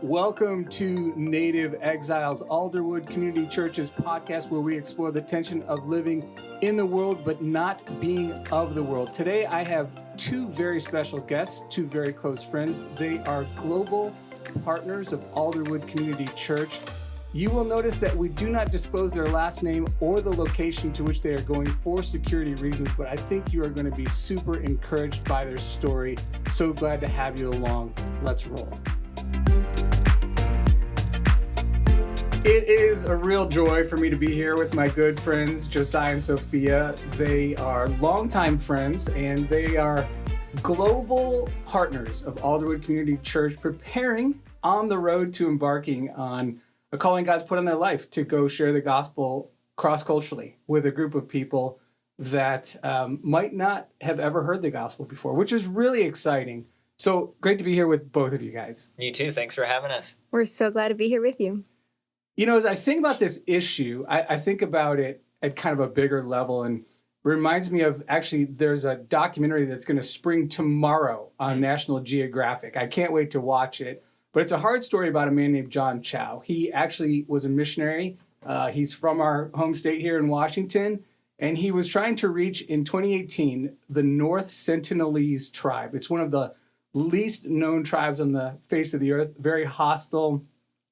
Welcome to Native Exiles, Alderwood Community Church's podcast where we explore the tension of living in the world but not being of the world. Today I have two very special guests, two very close friends. They are global partners of Alderwood Community Church. You will notice that we do not disclose their last name or the location to which they are going for security reasons, but I think you are going to be super encouraged by their story. So glad to have you along. Let's roll. It is a real joy for me to be here with my good friends, Josiah and Sophia. They are longtime friends, and they are global partners of Alderwood Community Church, preparing on the road to embarking on a calling God's put on their life to go share the gospel cross-culturally with a group of people that might not have ever heard the gospel before, which is really exciting. So great to be here with both of you guys. You too. Thanks for having us. We're so glad to be here with you. You know, as I think about this issue, I think about it at kind of a bigger level, and reminds me of, actually, there's a documentary that's going to spring tomorrow on National Geographic. I can't wait to watch it, but it's a hard story about a man named John Chow. He actually was a missionary. He's from our home state here in Washington, and he was trying to reach, in 2018, the North Sentinelese tribe. It's one of the least known tribes on the face of the earth, very hostile.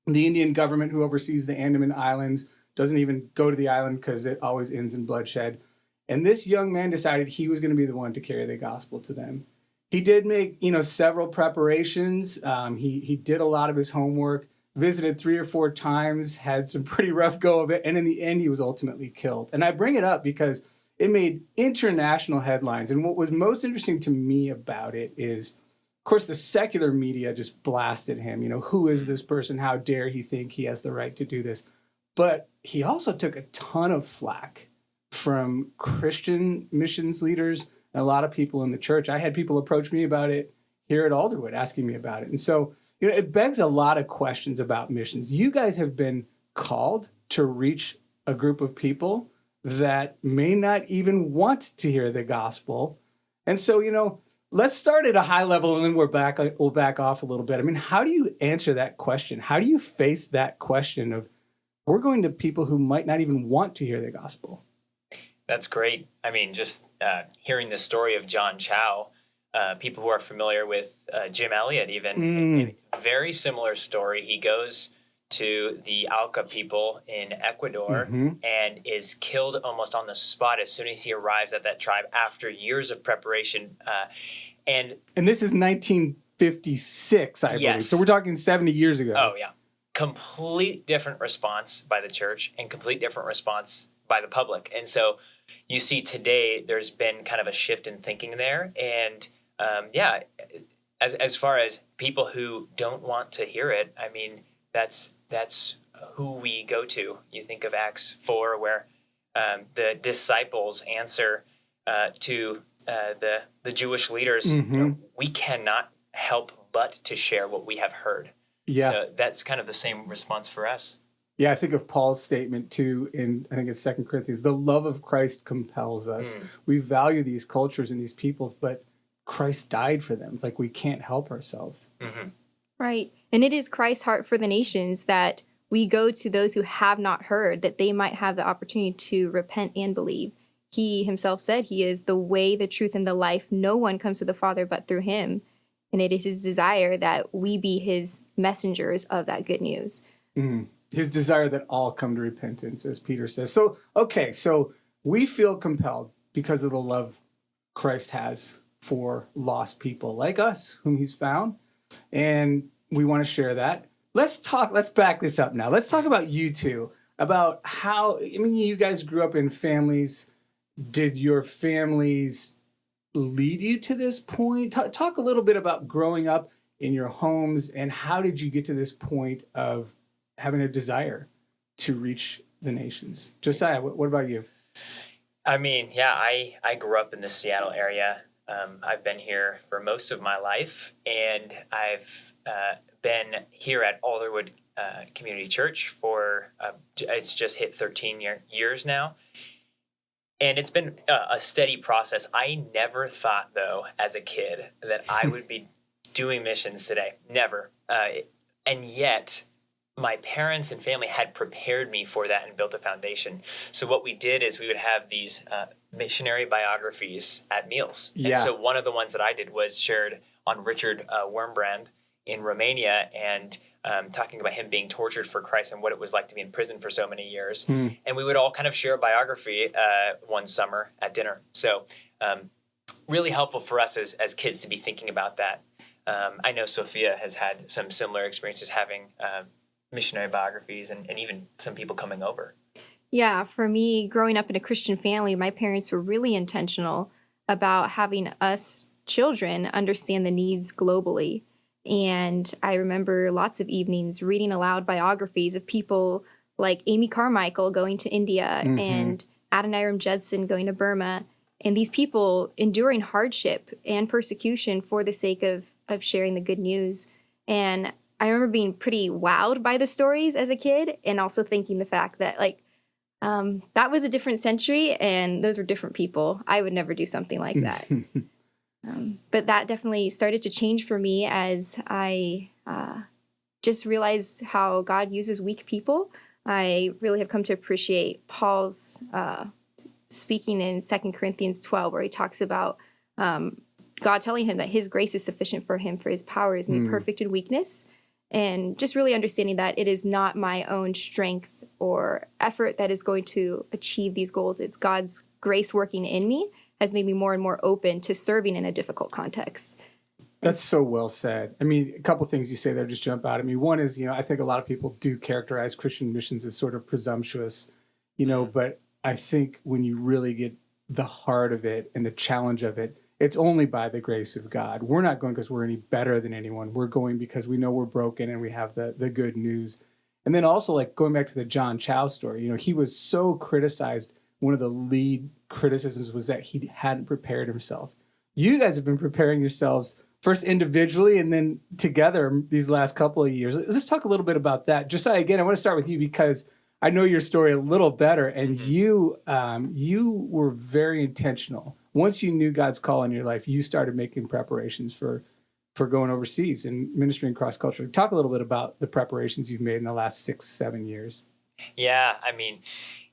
The Indian government, who oversees the Andaman Islands, doesn't even go to the island because it always ends in bloodshed. And this young man decided he was going to be the one to carry the gospel to them. He did make, several preparations. He did a lot of his homework, visited 3 or 4 times, had some pretty rough go of it, and in the end, he was ultimately killed. And I bring it up because it made international headlines. And what was most interesting to me about it is, of course, the secular media just blasted him. Who is this person? How dare he think he has the right to do this? But he also took a ton of flack from Christian missions leaders and a lot of people in the church. I had people approach me about it here at Alderwood, asking me about it. And so, it begs a lot of questions about missions. You guys have been called to reach a group of people that may not even want to hear the gospel. And so, let's start at a high level, and then we'll back off a little bit. I mean, how do you answer that question? How do you face that question of, we're going to people who might not even want to hear the gospel? That's great. I mean, just hearing the story of John Chow, people who are familiar with Jim Elliot even, a very similar story. He goes to the Auca people in Ecuador and is killed almost on the spot as soon as he arrives at that tribe after years of preparation. And this is 1956, I believe. So we're talking 70 years ago. Oh, yeah. Complete different response by the church and complete different response by the public. And so you see today there's been kind of a shift in thinking there. And as far as people who don't want to hear it, I mean, that's who we go to. You think of Acts 4, where the disciples answer to the Jewish leaders. We cannot help but to share what we have heard. Yeah. So that's kind of the same response for us. Yeah, I think of Paul's statement too in, I think it's 2 Corinthians, the love of Christ compels us. We value these cultures and these peoples, but Christ died for them. It's like we can't help ourselves. Right. And it is Christ's heart for the nations that we go to those who have not heard, that they might have the opportunity to repent and believe. He himself said he is the way, the truth, and the life. No one comes to the Father but through him. And it is his desire that we be his messengers of that good news. His desire that all come to repentance, as Peter says. So we feel compelled because of the love Christ has for lost people like us, whom he's found. And we want to share that. Let's back this up now. Let's talk about you two, about how, you guys grew up in families. Did your families lead you to this point? Talk a little bit about growing up in your homes, and how did you get to this point of having a desire to reach the nations? Josiah, what about you? I mean, yeah, I grew up in the Seattle area. I've been here for most of my life, and I've been here at Alderwood Community Church for, it's just hit 13 years now. And it's been a steady process. I never thought, though, as a kid, that I would be doing missions today. Never. And yet my parents and family had prepared me for that and built a foundation. So what we did is we would have these missionary biographies at meals. Yeah. And so one of the ones that I did was shared on Richard Wurmbrand in Romania, and talking about him being tortured for Christ and what it was like to be in prison for so many years. And we would all kind of share a biography one summer at dinner. So really helpful for us as kids to be thinking about that. I know Sophia has had some similar experiences having missionary biographies and even some people coming over. Yeah, for me, growing up in a Christian family, my parents were really intentional about having us children understand the needs globally. And I remember lots of evenings reading aloud biographies of people like Amy Carmichael going to India and Adoniram Judson going to Burma, and these people enduring hardship and persecution for the sake of sharing the good news. And I remember being pretty wowed by the stories as a kid, and also thinking the fact that that was a different century and those were different people. I would never do something like that. But that definitely started to change for me as I just realized how God uses weak people. I really have come to appreciate Paul's speaking in 2 Corinthians 12, where he talks about God telling him that his grace is sufficient for him, for his power is made perfect in weakness. And just really understanding that it is not my own strength or effort that is going to achieve these goals. It's God's grace working in me has made me more and more open to serving in a difficult context. That's so well said. I mean, a couple of things you say there just jump out at me. One is, I think a lot of people do characterize Christian missions as sort of presumptuous, but I think when you really get the heart of it and the challenge of it, it's only by the grace of God. We're not going because we're any better than anyone. We're going because we know we're broken and we have the good news. And then also, like, going back to the John Chow story, he was so criticized. One of the lead criticisms was that he hadn't prepared himself. You guys have been preparing yourselves first individually and then together these last couple of years. Let's talk a little bit about that. Josiah, again, I want to start with you because I know your story a little better, and you were very intentional. Once you knew God's call in your life, you started making preparations for going overseas and ministering cross-culturally. Talk a little bit about the preparations you've made in the last 6-7 years. Yeah, I mean,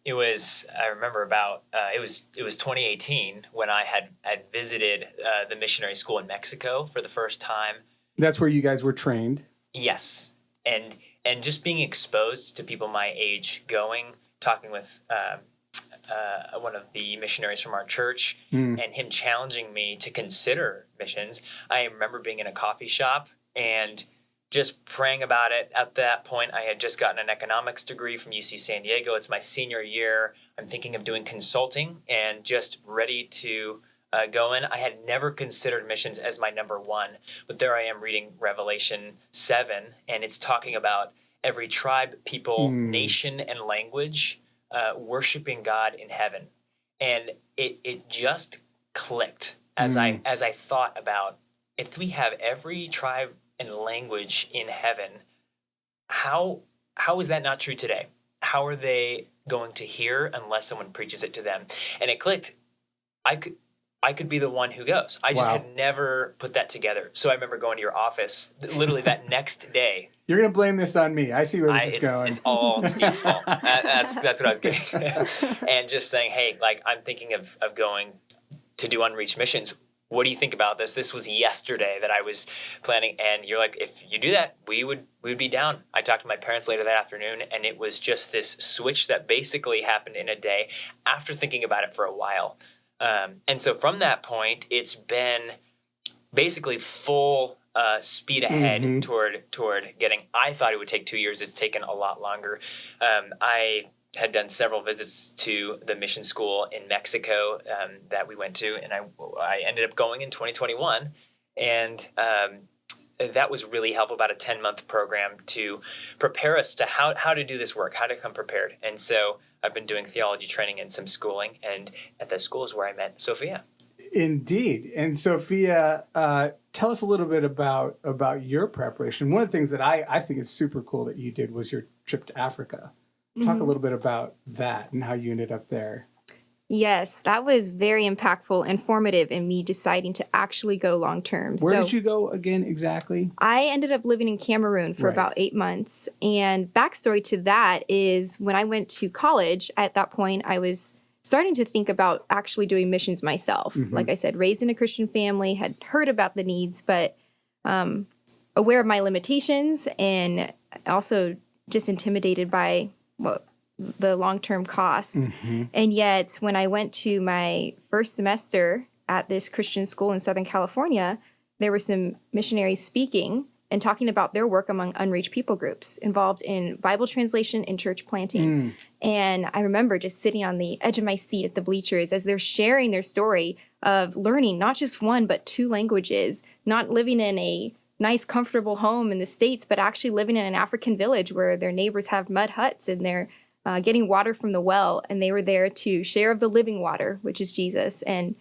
I remember about, it was 2018 when I had visited the missionary school in Mexico for the first time. That's where you guys were trained? Yes. And just being exposed to people my age talking with one of the missionaries from our church and him challenging me to consider missions. I remember being in a coffee shop and just praying about it. At that point, I had just gotten an economics degree from UC San Diego. It's my senior year. I'm thinking of doing consulting and just ready to go in. I had never considered missions as my number one, but there I am reading Revelation 7, and it's talking about every tribe, people, nation, and language worshiping God in heaven. And it just clicked as I thought about, if we have every tribe and language in heaven, how is that not true today? How are they going to hear unless someone preaches it to them? And it clicked. I could be the one who goes. I just had never put that together. So I remember going to your office literally that next day. You're going to blame this on me. I see where this is going. It's all Steve's fault. That's what I was getting. And just saying, hey, like, I'm thinking of going to do unreached missions. What do you think about this? This was yesterday that I was planning. And you're like, if you do that, we would be down. I talked to my parents later that afternoon, and it was just this switch that basically happened in a day after thinking about it for a while. And so from that point, it's been basically full speed ahead toward getting. I thought it would take 2 years. It's taken a lot longer. I had done several visits to the mission school in Mexico that we went to, and I ended up going in 2021, and that was really helpful. About a 10-month program to prepare us to how to do this work, how to come prepared. And so I've been doing theology training and some schooling, and at the school is where I met Sophia. Indeed. And Sophia, tell us a little bit about your preparation. One of the things that I think is super cool that you did was your trip to Africa. Talk a little bit about that and how you ended up there. Yes, that was very impactful and formative in me deciding to actually go long term. Where did you go again exactly? I ended up living in Cameroon for Right. about 8 months. And backstory to that is when I went to college, at that point, I was starting to think about actually doing missions myself. Like I said, raised in a Christian family, had heard about the needs, but aware of my limitations and also just intimidated by the long-term costs. And yet, when I went to my first semester at this Christian school in Southern California, there were some missionaries speaking and talking about their work among unreached people groups involved in Bible translation and church planting. And I remember just sitting on the edge of my seat at the bleachers as they're sharing their story of learning not just one, but 2 languages, not living in a nice, comfortable home in the States, but actually living in an African village where their neighbors have mud huts and they're getting water from the well. And they were there to share of the living water, which is Jesus. And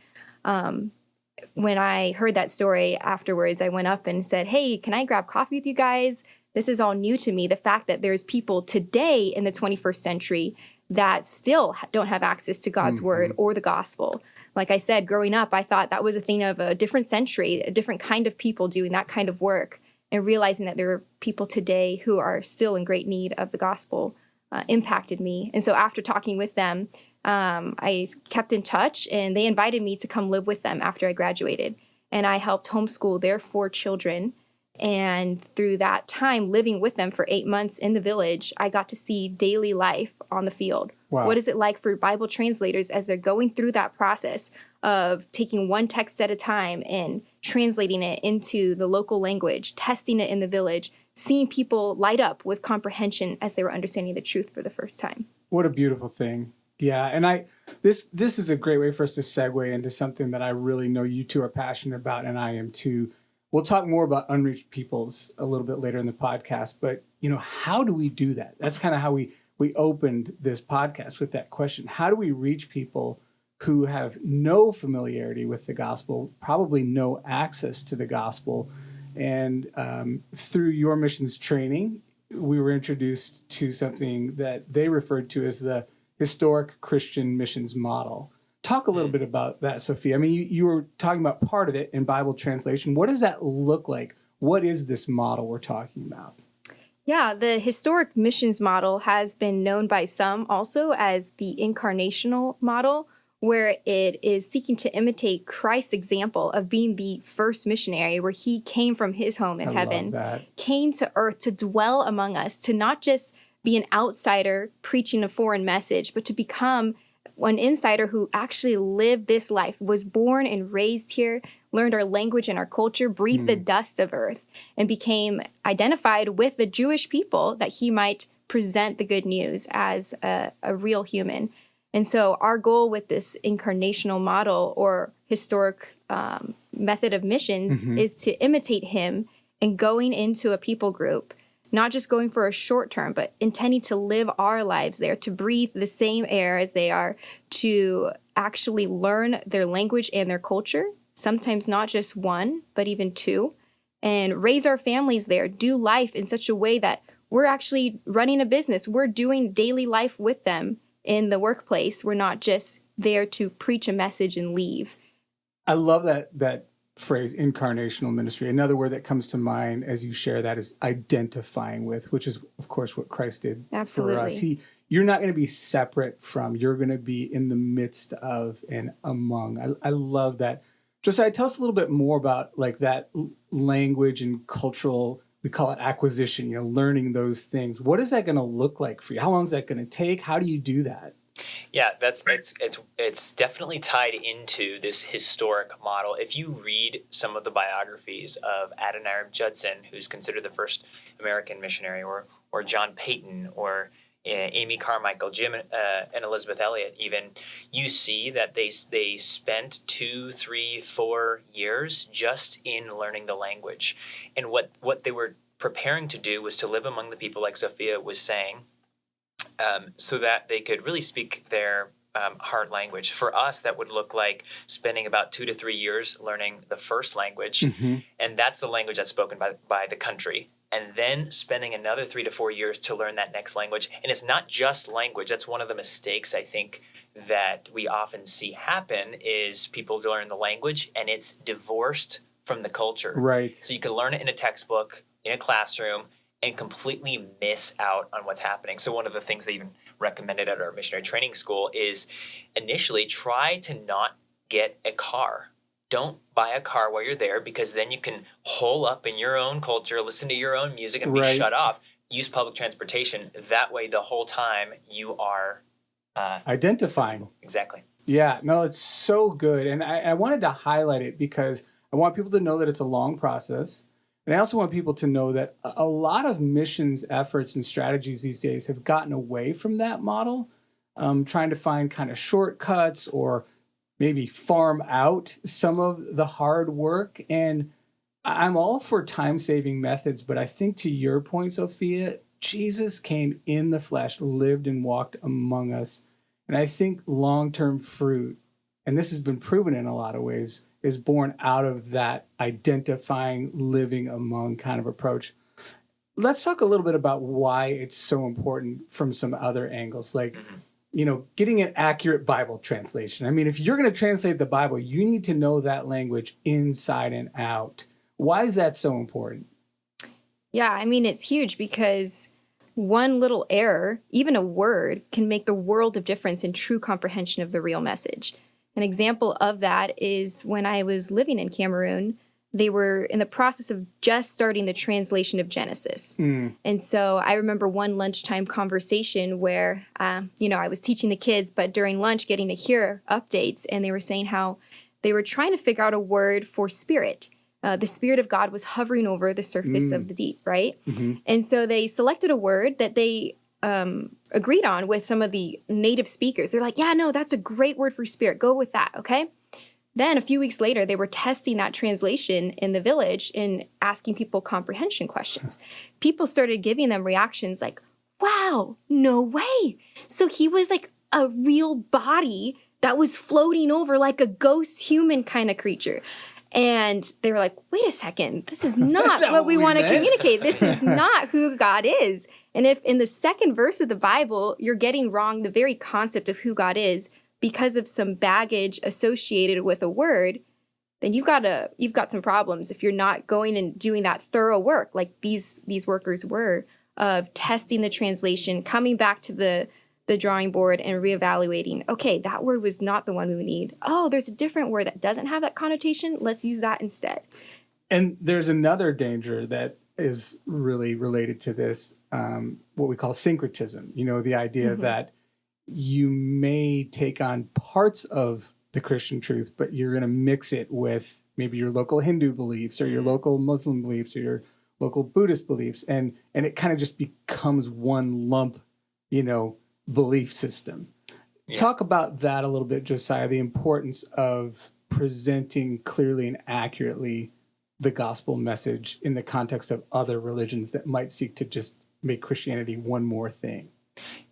when I heard that story afterwards, I went up and said, hey, can I grab coffee with you guys? This is all new to me. The fact that there's people today in the 21st century that still don't have access to God's word or the gospel. Like I said, growing up, I thought that was a thing of a different century, a different kind of people doing that kind of work, and realizing that there are people today who are still in great need of the gospel impacted me. And so after talking with them, I kept in touch, and they invited me to come live with them after I graduated. And I helped homeschool their 4 children. And through that time, living with them for 8 months in the village, I got to see daily life on the field. Wow. What is it like for Bible translators as they're going through that process of taking one text at a time and translating it into the local language, testing it in the village, seeing people light up with comprehension as they were understanding the truth for the first time. What a beautiful thing. Yeah, and this is a great way for us to segue into something that I really know you two are passionate about, and I am too. We'll talk more about unreached peoples a little bit later in the podcast, but how do we do that? That's kind of how we opened this podcast with that question. How do we reach people who have no familiarity with the gospel, probably no access to the gospel? And through your missions training, we were introduced to something that they referred to as the historic Christian missions model. Talk a little bit about that, Sophia. I mean, you were talking about part of it in Bible translation. What does that look like? What is this model we're talking about? Yeah, the historic missions model has been known by some also as the incarnational model, where it is seeking to imitate Christ's example of being the first missionary, where he came from his home in heaven, came to earth to dwell among us, to not just be an outsider preaching a foreign message, but to become an insider who actually lived this life, was born and raised here, learned our language and our culture, breathed the dust of earth, and became identified with the Jewish people that he might present the good news as a real human. And so our goal with this incarnational model or historic method of missions is to imitate him and going into a people group, not just going for a short term, but intending to live our lives there, to breathe the same air as they are, to actually learn their language and their culture, sometimes not just one, but even 2, and raise our families there, do life in such a way that we're actually running a business. We're doing daily life with them in the workplace. We're not just there to preach a message and leave. I love that phrase, incarnational ministry. Another word that comes to mind as you share that is identifying with, which is, of course, what Christ did for us. You're not going to be separate from, you're going to be in the midst of and among. I love that. Josiah, tell us a little bit more about like that language and cultural, we call it acquisition, learning those things. What is that going to look like for you? How long is that going to take? How do you do that? Yeah, it's definitely tied into this historic model. If you read some of the biographies of Adoniram Judson, who's considered the first American missionary, or John Peyton, or Amy Carmichael, Jim and Elizabeth Elliot, even, you see that they spent 2, 3, 4 years just in learning the language, and what they were preparing to do was to live among the people, like Sophia was saying. So that they could really speak their hard language. For us, that would look like spending about 2 to 3 years learning the first language, and that's the language that's spoken by the country. And then spending another 3 to 4 years to learn that next language. And it's not just language. That's one of the mistakes I think that we often see happen is people learn the language and it's divorced from the culture. Right. So you can learn it in a textbook, in a classroom, and completely miss out on what's happening. So one of the things they even recommended at our missionary training school is initially try to not get a car. Don't buy a car while you're there, because then you can hole up in your own culture, listen to your own music, and be shut off. Use public transportation. That way, the whole time you are identifying. Exactly. Yeah, no, it's so good. And I wanted to highlight it because I want people to know that it's a long process. And I also want people to know that a lot of missions efforts and strategies these days have gotten away from that model, trying to find kind of shortcuts or maybe farm out some of the hard work. And I'm all for time-saving methods, but I think to your point, Sophia, Jesus came in the flesh, lived and walked among us. And I think long-term fruit, and this has been proven in a lot of ways, is born out of that identifying, living among kind of approach. Let's talk a little bit about why it's so important from some other angles, like, getting an accurate Bible translation. I mean, if you're going to translate the Bible, you need to know that language inside and out. Why is that so important? Yeah, I mean, it's huge because one little error, even a word, can make the world of difference in true comprehension of the real message. An example of that is when I was living in Cameroon, they were in the process of just starting the translation of Genesis. And so I remember one lunchtime conversation where, I was teaching the kids, but during lunch getting to hear updates, and they were saying how they were trying to figure out a word for spirit. The Spirit of God was hovering over the surface of the deep, right? And so they selected a word that they agreed on with some of the native speakers. They're like, yeah, no, that's a great word for spirit. Go with that, okay? Then a few weeks later, they were testing that translation in the village and asking people comprehension questions. People started giving them reactions like, wow, no way. So he was like a real body that was floating over like a ghost human kind of creature. And they were like, wait a second, this is not what we want to communicate. This is not who God is. And if in the second verse of the Bible, you're getting wrong the very concept of who God is because of some baggage associated with a word, then you've got some problems if you're not going and doing that thorough work like these workers were, of testing the translation, coming back to the drawing board and reevaluating, okay, that word was not the one we need. Oh, there's a different word that doesn't have that connotation. Let's use that instead. And there's another danger that is really related to this, what we call syncretism. The idea that you may take on parts of the Christian truth, but you're going to mix it with maybe your local Hindu beliefs or your local Muslim beliefs or your local Buddhist beliefs. And it kind of just becomes one lump, belief system. Yeah. Talk about that a little bit, Josiah, the importance of presenting clearly and accurately the gospel message in the context of other religions that might seek to just make Christianity one more thing.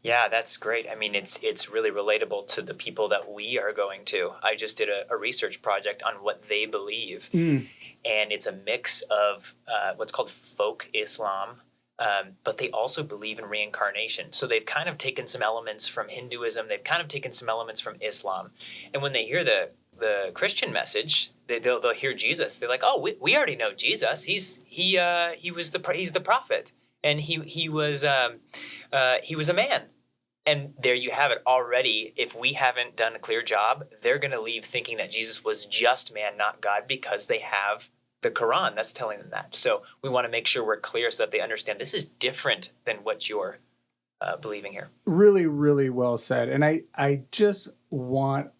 Yeah, that's great. I mean, it's really relatable to the people that we are going to. I just did a research project on what they believe, and it's a mix of what's called folk Islam, but they also believe in reincarnation. So they've kind of taken some elements from Hinduism. They've kind of taken some elements from Islam. And when they hear the Christian message, they'll hear Jesus. They're like, oh, we already know Jesus. He's the prophet, and he was a man. And there you have it already. If we haven't done a clear job, they're going to leave thinking that Jesus was just man, not God, because they have the Quran that's telling them that. So we want to make sure we're clear so that they understand this is different than what you're believing here. Really, really well said. And I just want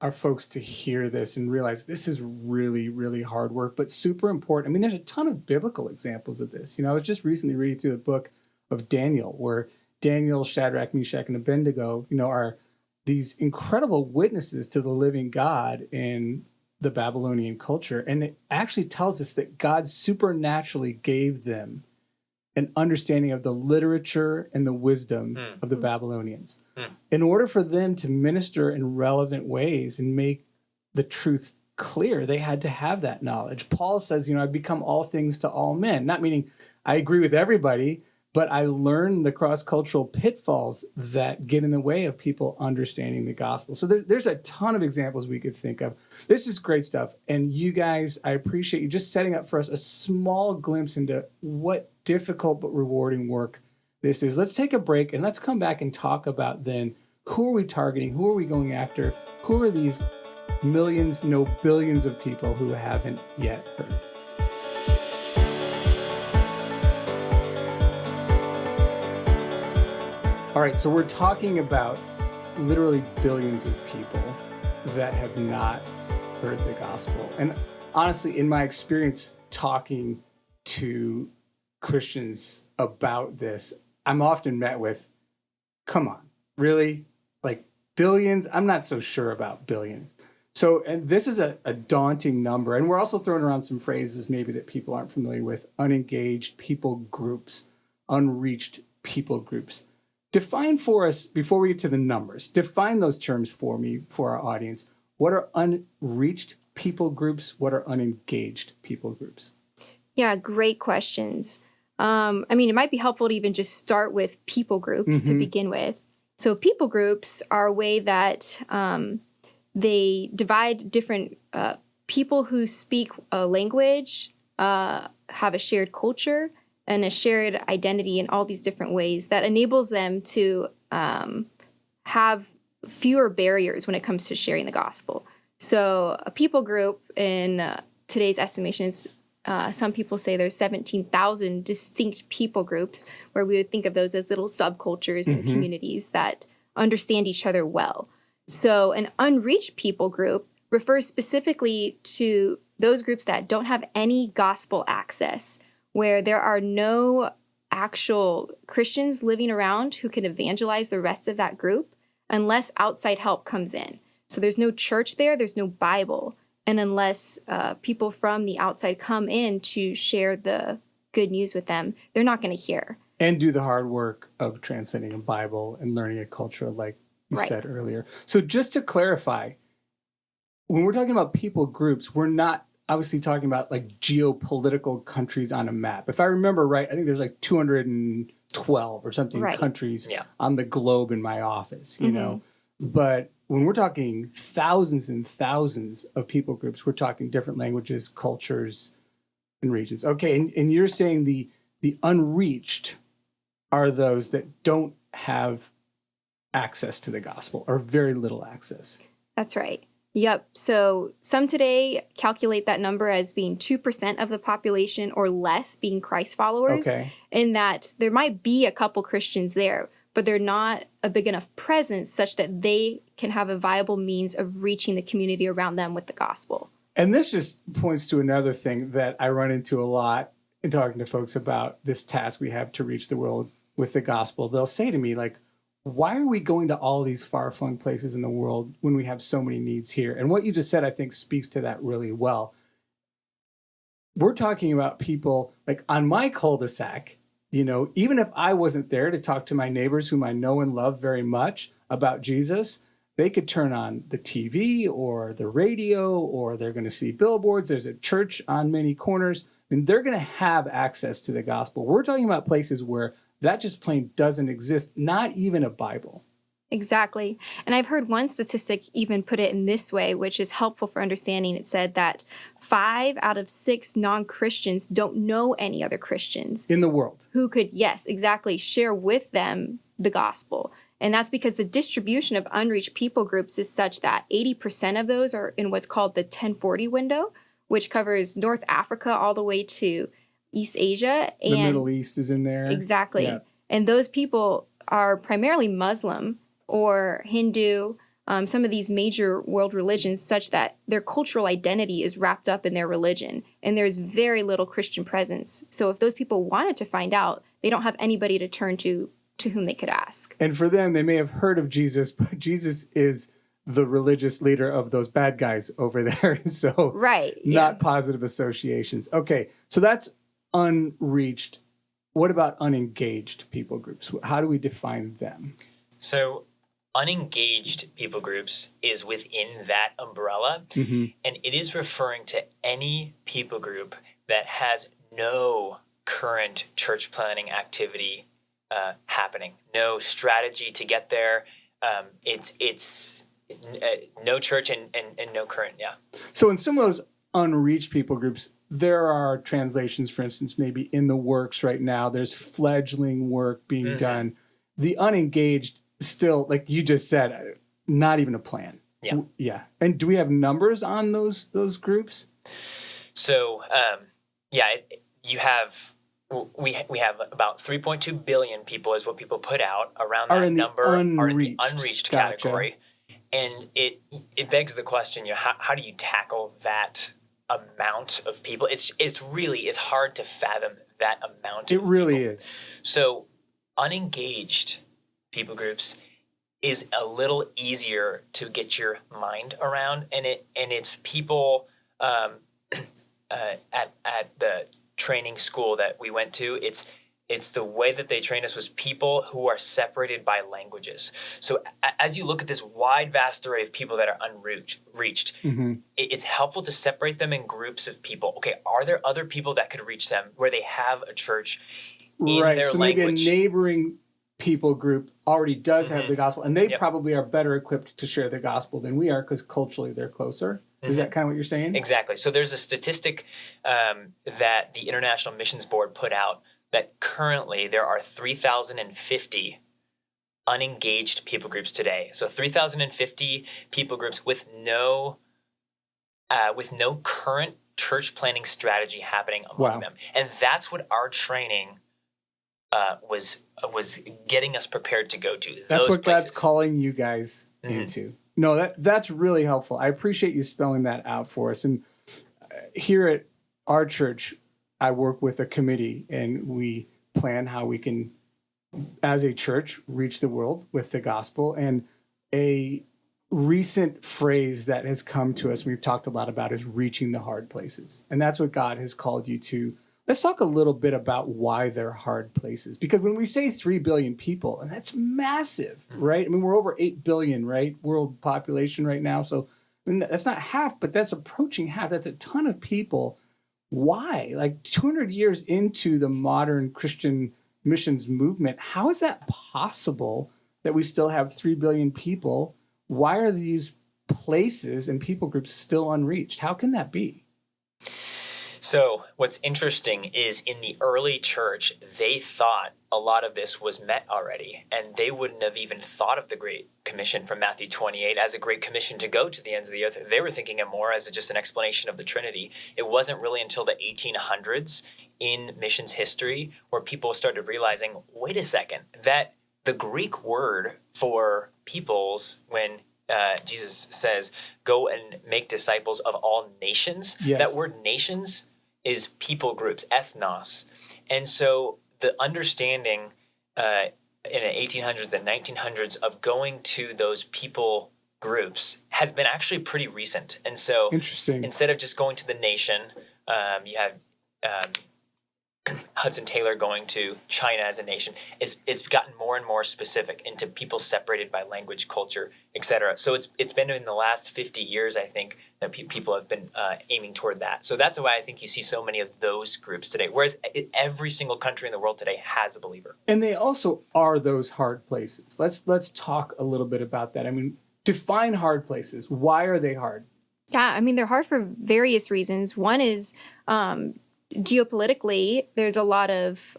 our folks to hear this and realize this is really, really hard work, but super important. I mean, there's a ton of biblical examples of this. I was just recently reading through the book of Daniel, where Daniel, Shadrach, Meshach, and Abednego, are these incredible witnesses to the living God in the Babylonian culture. And it actually tells us that God supernaturally gave them an understanding of the literature and the wisdom of the Babylonians. In order for them to minister in relevant ways and make the truth clear, they had to have that knowledge. Paul says, I've become all things to all men, not meaning I agree with everybody, but I learned the cross-cultural pitfalls that get in the way of people understanding the gospel. So there's a ton of examples we could think of. This is great stuff. And you guys, I appreciate you just setting up for us a small glimpse into what difficult but rewarding work this is. Let's take a break and let's come back and talk about then, who are we targeting? Who are we going after? Who are these millions, no billions of people who haven't yet heard? All right, so we're talking about literally billions of people that have not heard the gospel. And honestly, in my experience talking to Christians about this, I'm often met with, come on, really? Like billions? I'm not so sure about billions. So, and this is a daunting number. And we're also throwing around some phrases maybe that people aren't familiar with: unengaged people groups, unreached people groups. Define for us, before we get to the numbers, define those terms for me, for our audience. What are unreached people groups? What are unengaged people groups? Yeah, great questions. It might be helpful to even just start with people groups to begin with. So people groups are a way that they divide different people who speak a language, have a shared culture, and a shared identity in all these different ways that enables them to have fewer barriers when it comes to sharing the gospel. So a people group, in today's estimations, some people say there's 17,000 distinct people groups, where we would think of those as little subcultures and communities that understand each other well. So an unreached people group refers specifically to those groups that don't have any gospel access, where there are no actual Christians living around who can evangelize the rest of that group unless outside help comes in. So there's no church there, there's no Bible. And unless people from the outside come in to share the good news with them, they're not going to hear. And do the hard work of translating a Bible and learning a culture, like you Right. said earlier. So just to clarify, when we're talking about people groups, we're not obviously talking about like geopolitical countries on a map. If I remember right, I think there's like 212 or something countries on the globe in my office, you know. But when we're talking thousands and thousands of people groups, we're talking different languages, cultures, and regions. Okay, and you're saying the unreached are those that don't have access to the gospel, or very little access. That's right. Yep. So some today calculate that number as being 2% of the population or less being Christ followers. Okay. In that there might be a couple Christians there, but they're not a big enough presence such that they can have a viable means of reaching the community around them with the gospel. And this just points to another thing that I run into a lot in talking to folks about this task we have to reach the world with the gospel. They'll say to me, like, why are we going to all these far-flung places in the world when we have so many needs here? And what you just said, I think, speaks to that really well. We're talking about people like on my cul-de-sac, you know, even if I wasn't there to talk to my neighbors whom I know and love very much about Jesus, they could turn on the TV or the radio, or they're going to see billboards. There's a church on many corners, and they're going to have access to the gospel. We're talking about places where that just plain doesn't exist, not even a Bible. Exactly. And I've heard one statistic even put it in this way, which is helpful for understanding. It said that 5 out of 6 non-Christians don't know any other Christians In the world. who could, yes, exactly, share with them the gospel. And that's because the distribution of unreached people groups is such that 80% of those are in what's called the 1040 window, which covers North Africa all the way to East Asia. And The Middle East is in there. Exactly. Yeah. And those people are primarily Muslim or Hindu, some of these major world religions, such that their cultural identity is wrapped up in their religion. And there's very little Christian presence. So if those people wanted to find out, they don't have anybody to turn to whom they could ask. And for them, they may have heard of Jesus, but Jesus is the religious leader of those bad guys over there. So Right. not positive associations. Okay, so that's unreached what about unengaged people groups? How do we define them? So unengaged people groups is within that umbrella, and it is referring to any people group that has no current church planning activity happening, no strategy to get there. It's no church and no current, yeah. So in some of those unreached people groups, there are translations, for instance, maybe in the works right now. There's fledgling work being done. The unengaged, still, like you just said, not even a plan. Yeah. Yeah. And do we have numbers on those groups? So, we have about 3.2 billion people is what people put out around that number are in the unreached category. And it begs the question, how do you tackle that amount of people? It's hard to fathom that amount of people. It really is. So unengaged people groups is a little easier to get your mind around, and it's people at the training school that we went to. It's the way that they trained us was people who are separated by languages. So as you look at this wide, vast array of people that are unreached, it's helpful to separate them in groups of people. Okay, are there other people that could reach them where they have a church in their so language? Maybe a neighboring people group already does have the gospel, and they probably are better equipped to share the gospel than we are because culturally they're closer. Is that kind of what you're saying? Exactly. So there's a statistic that the International Missions Board put out that currently there are 3,050 unengaged people groups today. So 3,050 people groups with no current church planning strategy happening among them. And that's what our training was getting us prepared to go to. That's what places. God's calling you guys into. No, that's really helpful. I appreciate you spelling that out for us. And here at our church, I work with a committee, and we plan how we can, as a church, reach the world with the gospel. And a recent phrase that has come to us, we've talked a lot about, is reaching the hard places. And that's what God has called you to. Let's talk a little bit about why they're hard places. Because when we say 3 billion people, and that's massive, right? I mean, we're over 8 billion, right? World population right now. So I mean, that's not half, but that's approaching half. That's a ton of people. Why? Like 200 years into the modern Christian missions movement, how is that possible that we still have 3 billion people? Why are these places and people groups still unreached? How can that be? So what's interesting is in the early church, they thought a lot of this was met already, and they wouldn't have even thought of the Great Commission from Matthew 28 as a great commission to go to the ends of the earth. They were thinking it more as just an explanation of the Trinity. It wasn't really until the 1800s in missions history where people started realizing, wait a second, that the Greek word for peoples, when Jesus says, go and make disciples of all nations, that word nations is people groups, ethnos. And so the understanding in the 1800s and 1900s of going to those people groups has been actually pretty recent. And so instead of just going to the nation, you have Hudson Taylor going to China as a nation. It's gotten more and more specific into people separated by language, culture, etc. So it's been in the last 50 years, I think, that people have been aiming toward that. So that's why I think you see so many of those groups today, whereas every single country in the world today has a believer. And they also are those hard places. Let's talk a little bit about that. I mean, define hard places. Why are they hard? Yeah, I mean, they're hard for various reasons. One is geopolitically, there's a lot of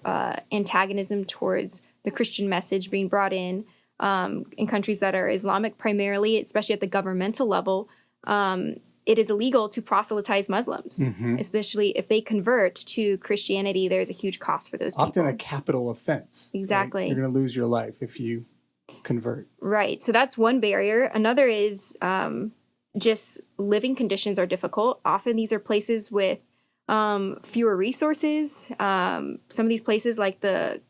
antagonism towards the Christian message being brought in countries that are Islamic primarily, especially at the governmental level. It is illegal to proselytize Muslims, especially if they convert to Christianity. There's a huge cost for those people. Often a capital offense. Exactly. Right? You're going to lose your life if you convert. Right. So that's one barrier. Another is just living conditions are difficult. Often these are places with fewer resources. Some of these places, like the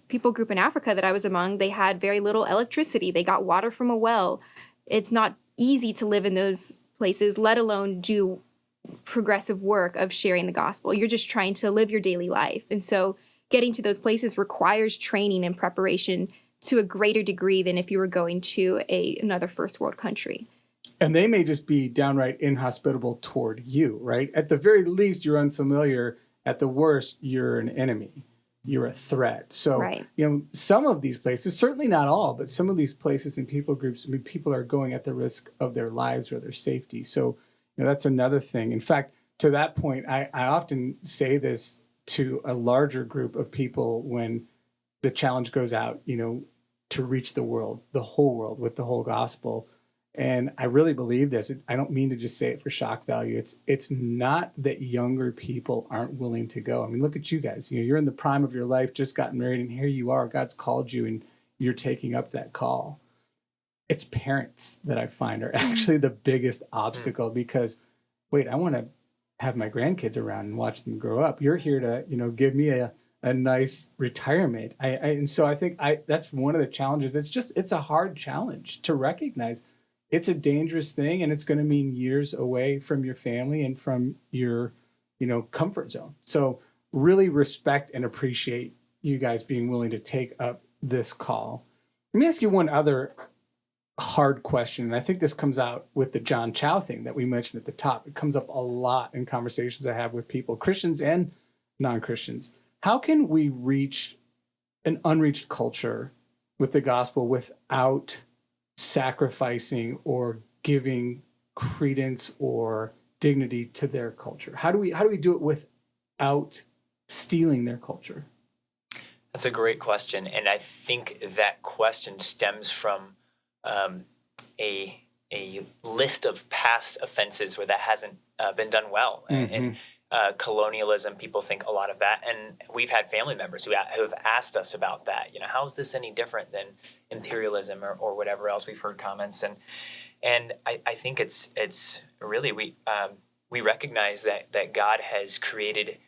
people group in Africa that I was among, they had very little electricity. They got water from a well. It's not easy to live in those places, let alone do progressive work of sharing the gospel. You're just trying to live your daily life. And so getting to those places requires training and preparation to a greater degree than if you were going to another first world country. And they may just be downright inhospitable toward you, right? At the very least, you're unfamiliar. At the worst, you're an enemy. You're a threat. So, Right. Some of these places, certainly not all, but some of these places and people groups, people are going at the risk of their lives or their safety. So, that's another thing. In fact, to that point, I often say this to a larger group of people when the challenge goes out, to reach the world, the whole world with the whole gospel. And I really believe this. I don't mean to just say it for shock value. It's not that younger people aren't willing to go. I mean, look at you guys. You're in the prime of your life, just got married, and here you are. God's called you, and you're taking up that call. It's parents that I find are actually the biggest obstacle because, wait, I want to have my grandkids around and watch them grow up. You're here to, give me a nice retirement. And so I think that's one of the challenges. It's a hard challenge to recognize. It's a dangerous thing, and it's going to mean years away from your family and from your, comfort zone. So really respect and appreciate you guys being willing to take up this call. Let me ask you one other hard question, and I think this comes out with the John Chow thing that we mentioned at the top. It comes up a lot in conversations I have with people, Christians and non-Christians. How can we reach an unreached culture with the gospel without sacrificing or giving credence or dignity to their culture? How do we do it without stealing their culture? That's a great question, and I think that question stems from a list of past offenses where that hasn't been done well. Mm-hmm. And colonialism, people think a lot of that, and we've had family members who have asked us about that. How is this any different than imperialism or whatever else? We've heard comments, and I think it's really we recognize that God has created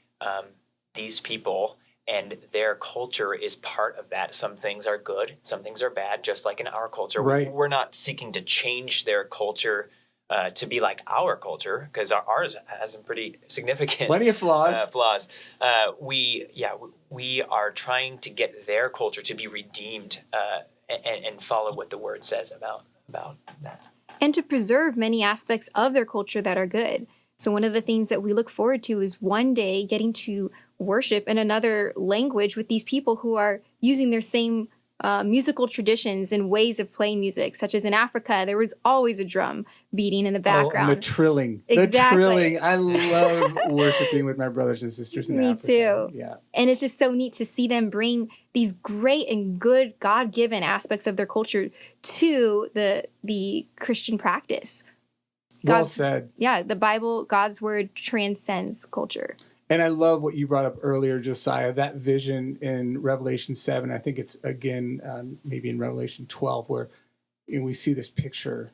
these people, and their culture is part of that. Some things are good, some things are bad, just like in our culture. Right. We're not seeking to change their culture to be like our culture, because ours has some pretty significant plenty of flaws. We are trying to get their culture to be redeemed and follow what the word says about that. And to preserve many aspects of their culture that are good. So one of the things that we look forward to is one day getting to worship in another language with these people who are using their same musical traditions and ways of playing music, such as in Africa, there was always a drum beating in the background. Oh, and the trilling. Exactly. The trilling. I love worshiping with my brothers and sisters in Africa. Me too. Yeah. And it's just so neat to see them bring these great and good God-given aspects of their culture to the Christian practice. Well said. Yeah, the Bible, God's word transcends culture. And I love what you brought up earlier, Josiah, that vision in Revelation 7. I think it's, again, maybe in Revelation 12, where we see this picture,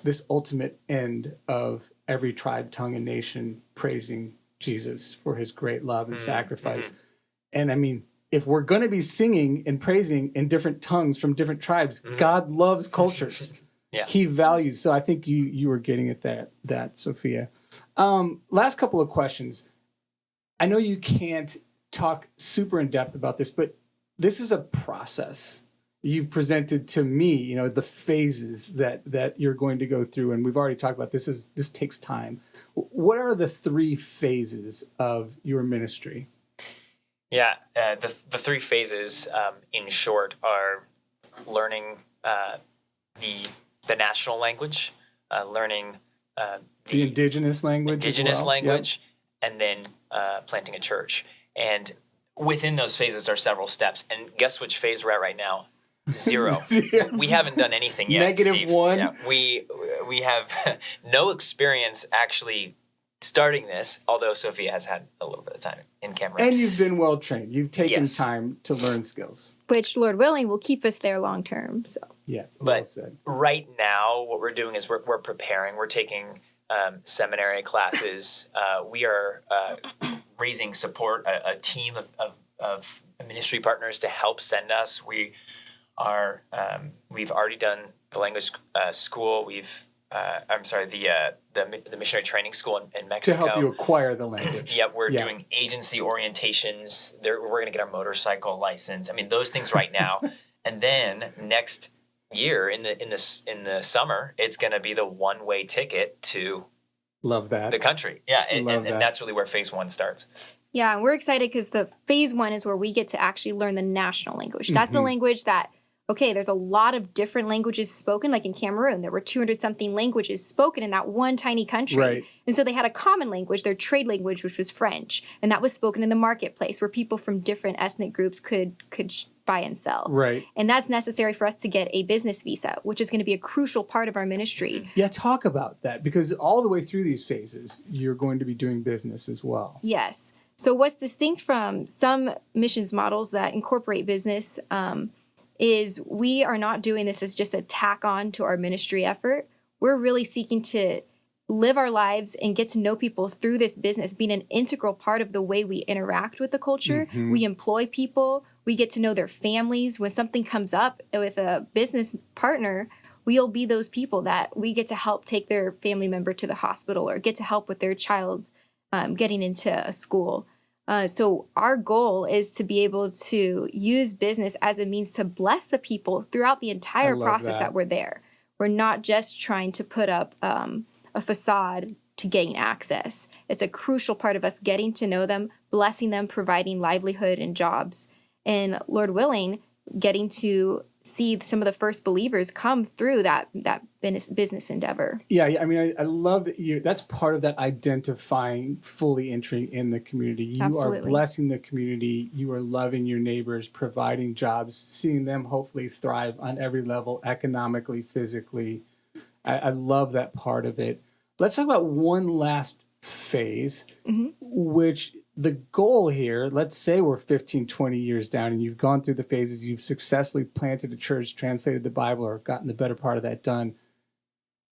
this ultimate end of every tribe, tongue, and nation praising Jesus for his great love and sacrifice. And I mean, if we're going to be singing and praising in different tongues from different tribes, God loves cultures. Yeah. He values. So I think you were getting at that, Sophia. Last couple of questions. I know you can't talk super in depth about this, but this is a process. You've presented to me, the phases that you're going to go through, and we've already talked about this. This takes time. What are the 3 phases of your ministry? Yeah, the 3 phases, in short, are learning the national language, learning the indigenous language, language, and then planting a church. And within those phases are several steps. And guess which phase we're at right now? 0. We haven't done anything yet. -1. Yeah, we have no experience actually starting this, although Sophia has had a little bit of time in Cameroon. And you've been well trained. You've taken Yes. time to learn skills. Which, Lord willing, will keep us there long term. So Yeah, well But said. right now, what we're doing is we're preparing. We're taking seminary classes. We are raising support, a team of ministry partners to help send us. We've already done the language school. We've I'm sorry, the missionary training school in To Mexico. help you acquire the language. Yeah, we're doing agency orientations. We're going to get our motorcycle license. I mean, those things right now. And then next year in the summer, it's going to be the one-way ticket to Love that. the country. Yeah, Love and that. that's really where phase 1 starts. Yeah, and we're excited because the phase 1 is where we get to actually learn the national language. That's the language that, okay, there's a lot of different languages spoken. Like in Cameroon, there were 200-something languages spoken in that one tiny country. Right. And so they had a common language, their trade language, which was French. And that was spoken in the marketplace where people from different ethnic groups could buy and sell. Right. And that's necessary for us to get a business visa, which is going to be a crucial part of our ministry. Yeah, talk about that, because all the way through these phases, you're going to be doing business as well. Yes. So what's distinct from some missions models that incorporate business is we are not doing this as just a tack on to our ministry effort. We're really seeking to live our lives and get to know people through this business, being an integral part of the way we interact with the culture. We employ people. We get to know their families. When something comes up with a business partner, we'll be those people that we get to help take their family member to the hospital or get to help with their child getting into a school. So our goal is to be able to use business as a means to bless the people throughout the entire process that we're there. We're not just trying to put up a facade to gain access. It's a crucial part of us getting to know them, blessing them, providing livelihood and jobs, and Lord willing, getting to see some of the first believers come through that business endeavor. Yeah, I mean, I love that that's part of that identifying, fully entering in the community. You Absolutely. are blessing the community. You are loving your neighbors, providing jobs, seeing them hopefully thrive on every level, economically, physically. I love that part of it. Let's talk about one last phase, which the goal here, let's say we're 15, 20 years down and you've gone through the phases, you've successfully planted a church, translated the Bible, or gotten the better part of that done.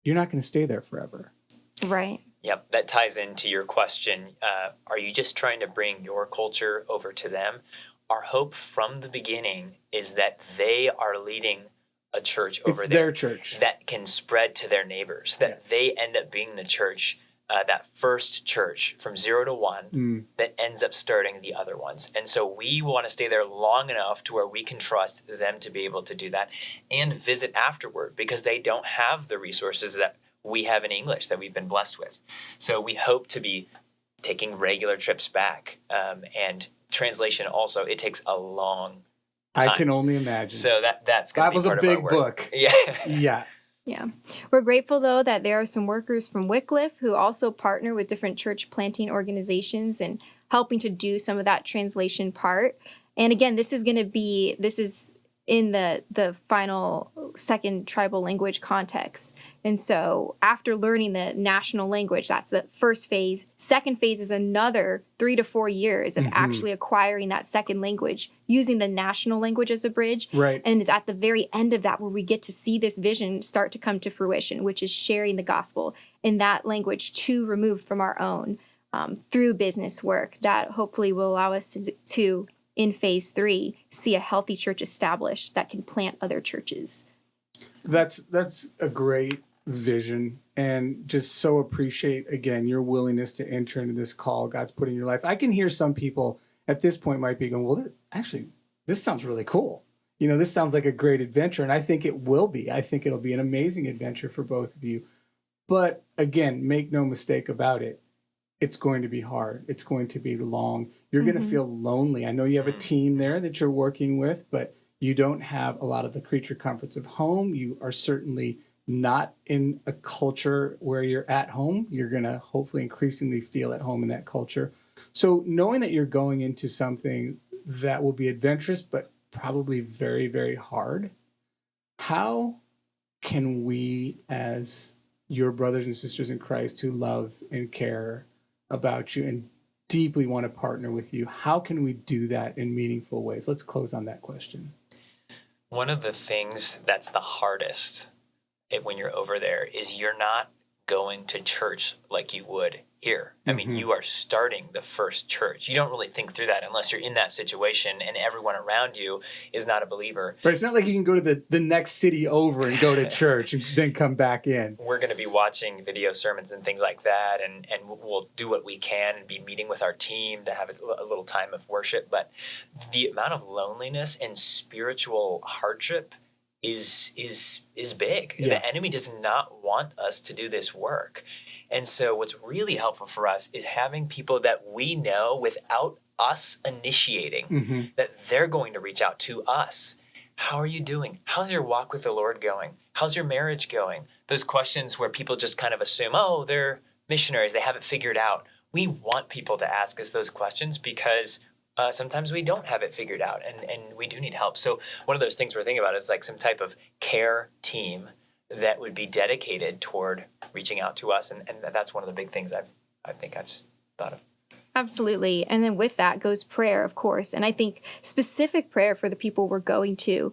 You're not going to stay there forever. Right. Yep, that ties into your question. Are you just trying to bring your culture over to them? Our hope from the beginning is that they are leading a church over It's there their church that can spread to their neighbors, that they end up being the church, that first church from 0 to 1 that ends up starting the other ones. And so we want to stay there long enough to where we can trust them to be able to do that and visit afterward, because they don't have the resources that we have in English that we've been blessed with. So we hope to be taking regular trips back. And translation also, it takes a long time. I can only imagine. So that's going to be part a big of our work. book. Yeah. Yeah. Yeah. We're grateful, though, that there are some workers from Wycliffe who also partner with different church planting organizations and helping to do some of that translation part. And again, this is in the final second tribal language context. And so after learning the national language, that's the first phase. Second phase is another 3 to 4 years of actually acquiring that second language, using the national language as a bridge. Right. And it's at the very end of that where we get to see this vision start to come to fruition, which is sharing the gospel in that language too removed from our own through business work that hopefully will allow us to in phase 3, see a healthy church established that can plant other churches. That's a great vision, and just so appreciate, again, your willingness to enter into this call God's put in your life. I can hear some people at this point might be going, well, actually, this sounds really cool. You know, this sounds like a great adventure, and I think it will be. I think it'll be an amazing adventure for both of you. But again, make no mistake about it. It's going to be hard. It's going to be long. You're going to feel lonely. I know you have a team there that you're working with, but you don't have a lot of the creature comforts of home. You are certainly not in a culture where you're at home. You're going to hopefully increasingly feel at home in that culture. So knowing that you're going into something that will be adventurous, but probably very, very hard, how can we, as your brothers and sisters in Christ who love and care about you and deeply want to partner with you, how can we do that in meaningful ways? Let's close on that question. One of the things that's the hardest when you're over there is you're not going to church like you would here. I mean, you are starting the first church. You don't really think through that unless you're in that situation and everyone around you is not a believer. But it's not like you can go to the next city over and go to church and then come back in. We're going to be watching video sermons and things like that, and we'll do what we can and be meeting with our team to have a little time of worship. But the amount of loneliness and spiritual hardship is big. Yeah. The enemy does not want us to do this work. And so what's really helpful for us is having people that we know without us initiating, that they're going to reach out to us. How are you doing? How's your walk with the Lord going? How's your marriage going? Those questions where people just kind of assume, oh, they're missionaries, they have it figured out. We want people to ask us those questions because sometimes we don't have it figured out and we do need help. So one of those things we're thinking about is like some type of care team that would be dedicated toward reaching out to us. And that's one of the big things I think I've thought of. Absolutely. And then with that goes prayer, of course. And I think specific prayer for the people we're going to.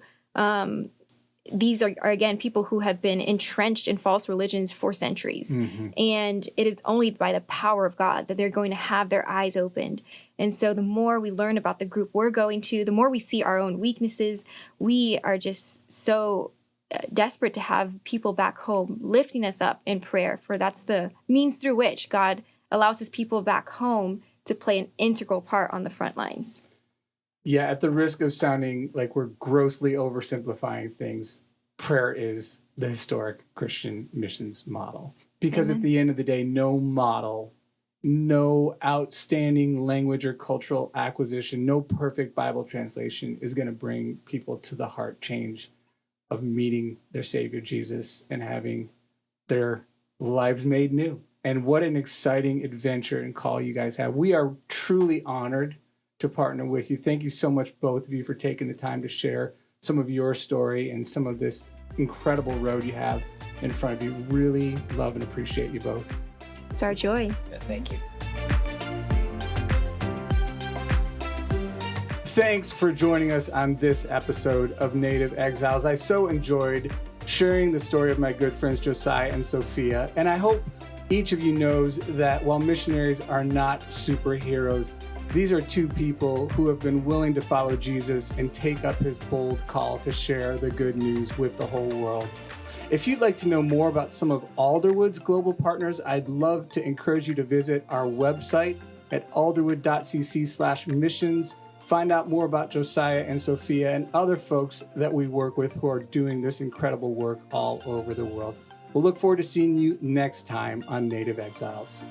These are again, people who have been entrenched in false religions for centuries. And it is only by the power of God that they're going to have their eyes opened. And so the more we learn about the group we're going to, the more we see our own weaknesses. We are just so desperate to have people back home lifting us up in prayer, for that's the means through which God allows his people back home to play an integral part on the front lines. Yeah, at the risk of sounding like we're grossly oversimplifying things, prayer is the historic Christian missions model. Because at the end of the day, no model, no outstanding language or cultural acquisition, no perfect Bible translation is going to bring people to the heart change of meeting their Savior Jesus and having their lives made new. And what an exciting adventure and call you guys have. We are truly honored to partner with you. Thank you so much, both of you, for taking the time to share some of your story and some of this incredible road you have in front of you. Really love and appreciate you both. It's our joy. Yeah, thank you. Thanks for joining us on this episode of Native Exiles. I so enjoyed sharing the story of my good friends Josiah and Sophia, and I hope each of you knows that while missionaries are not superheroes, these are two people who have been willing to follow Jesus and take up his bold call to share the good news with the whole world. If you'd like to know more about some of Alderwood's global partners, I'd love to encourage you to visit our website at alderwood.cc/missions. Find out more about Josiah and Sophia and other folks that we work with who are doing this incredible work all over the world. We'll look forward to seeing you next time on Native Exiles.